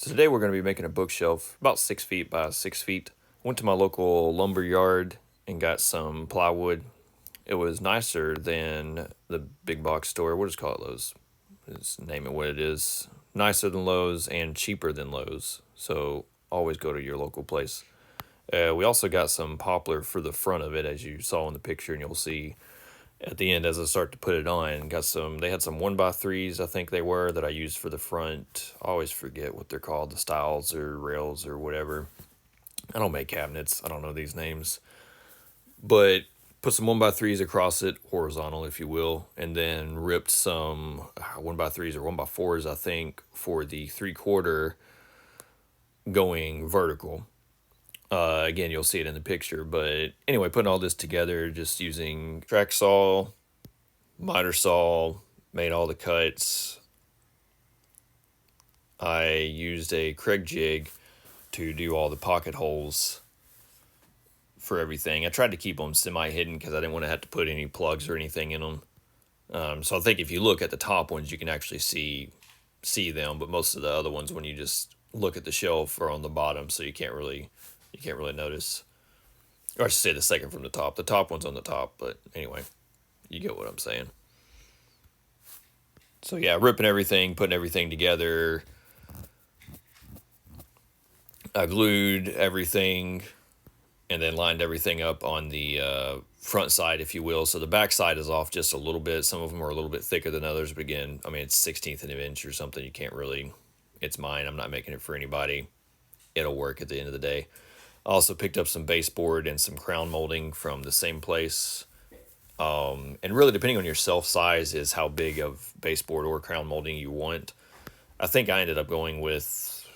So today we're going to be making a bookshelf about 6 feet by 6 feet. Went to my local lumber yard and got some plywood. It was nicer than the big box store. We'll just call it Lowe's. Just name it what it is. Nicer than Lowe's and cheaper than Lowe's. So always go to your local place. We also got some poplar for the front of it, as you saw in the picture, and you'll see at the end as I start to put it on. They had some 1x3s, I think they were, that I used for the front. I always forget what they're called, the stiles or rails or whatever. I don't make cabinets, I don't know these names. But put some 1x3s across it, horizontal if you will, and then ripped some 1x3s or 1x4s, I think, for the 3/4 going vertical. Again, you'll see it in the picture, but anyway, putting all this together, just using track saw, miter saw, made all the cuts. I used a Craig jig to do all the pocket holes for everything. I tried to keep them semi-hidden because I didn't want to have to put any plugs or anything in them. So I think if you look at the top ones, you can actually see them, but most of the other ones, when you just look at the shelf, are on the bottom, so you can't really notice. Or I should say the second from the top. The top one's on the top, but anyway, you get what I'm saying. So yeah, ripping everything, putting everything together. I glued everything and then lined everything up on the front side, if you will. So the back side is off just a little bit. Some of them are a little bit thicker than others, but again, I mean, it's 1/16 of an inch or something. You can't really, it's mine. I'm not making it for anybody. It'll work at the end of the day. I also picked up some baseboard and some crown molding from the same place. And really, depending on your shelf size, is how big of baseboard or crown molding you want. I think I ended up going with,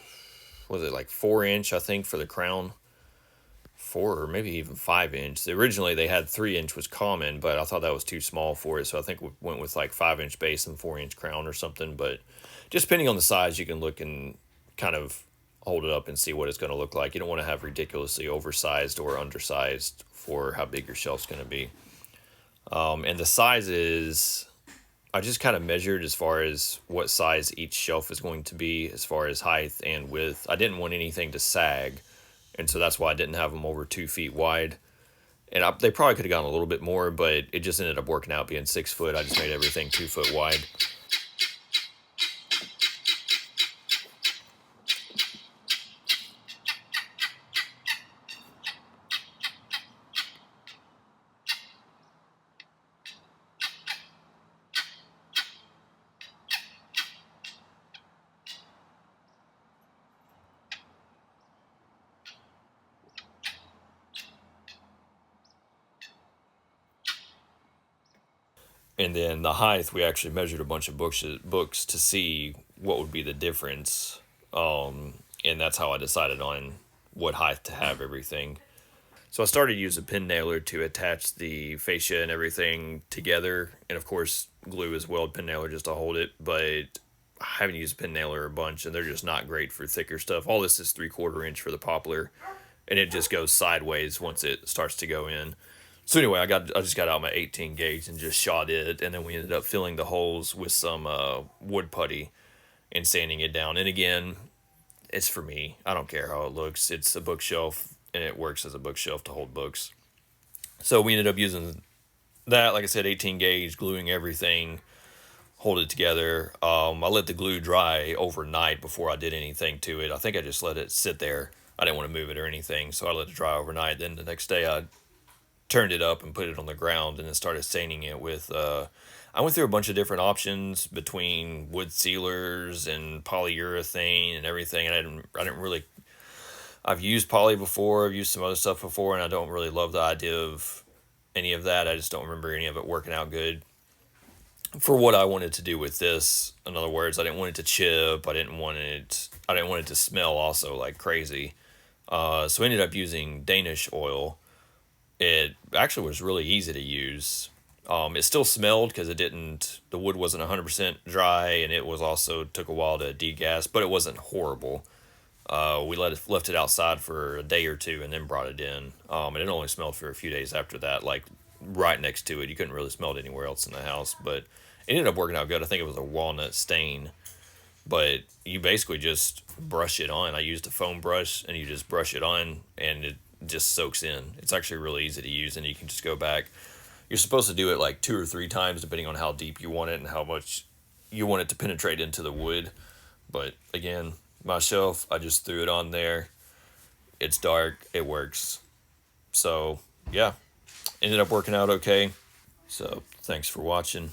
was it like 4 inch, I think, for the crown? 4 or maybe even 5 inch. Originally, they had 3 inch was common, but I thought that was too small for it. So I think we went with like 5 inch base and 4 inch crown or something. But just depending on the size, you can look and kind of hold it up and see what it's going to look like. You don't want to have ridiculously oversized or undersized for how big your shelf's going to be. And the sizes, I just kind of measured as far as what size each shelf is going to be as far as height and width. I didn't want anything to sag, and so that's why I didn't have them over 2 feet wide. And they probably could have gone a little bit more, but it just ended up working out being 6 foot. I just made everything 2 foot wide. And then the height, we actually measured a bunch of books to see what would be the difference. And that's how I decided on what height to have everything. So I started using a pin nailer to attach the fascia and everything together. And of course, glue as well, pin nailer just to hold it. But I haven't used a pin nailer a bunch, and they're just not great for thicker stuff. All this is 3/4 inch for the poplar, and it just goes sideways once it starts to go in. So anyway, I just got out my 18 gauge and just shot it, and then we ended up filling the holes with some wood putty and sanding it down. And again, it's for me. I don't care how it looks. It's a bookshelf, and it works as a bookshelf to hold books. So we ended up using that, like I said, 18 gauge, gluing everything, hold it together. I let the glue dry overnight before I did anything to it. I think I just let it sit there. I didn't want to move it or anything, so I let it dry overnight. Then the next day I turned it up and put it on the ground and then started staining it with I went through a bunch of different options between wood sealers and polyurethane and everything, and I didn't really, I've used poly before, I've used some other stuff before, and I don't really love the idea of any of that. I just don't remember any of it working out good for what I wanted to do with this. In other words, I didn't want it to chip, I didn't want it to smell also like crazy. So I ended up using Danish oil. It actually was really easy to use. It still smelled because the wood wasn't 100% dry, and it was also took a while to degas, but it wasn't horrible. We left it outside for a day or two and then brought it in. And it only smelled for a few days after that, like right next to it. You couldn't really smell it anywhere else in the house, but it ended up working out good. I think it was a walnut stain. but you basically just brush it on. I used a foam brush, and you just brush it on, and it just soaks in. It's actually really easy to use, and you can just go back. You're supposed to do it like 2 or 3 times, depending on how deep you want it and how much you want it to penetrate into the wood. But again, my shelf, I just threw it on there. It's dark. It works. So yeah, ended up working out okay. So thanks for watching.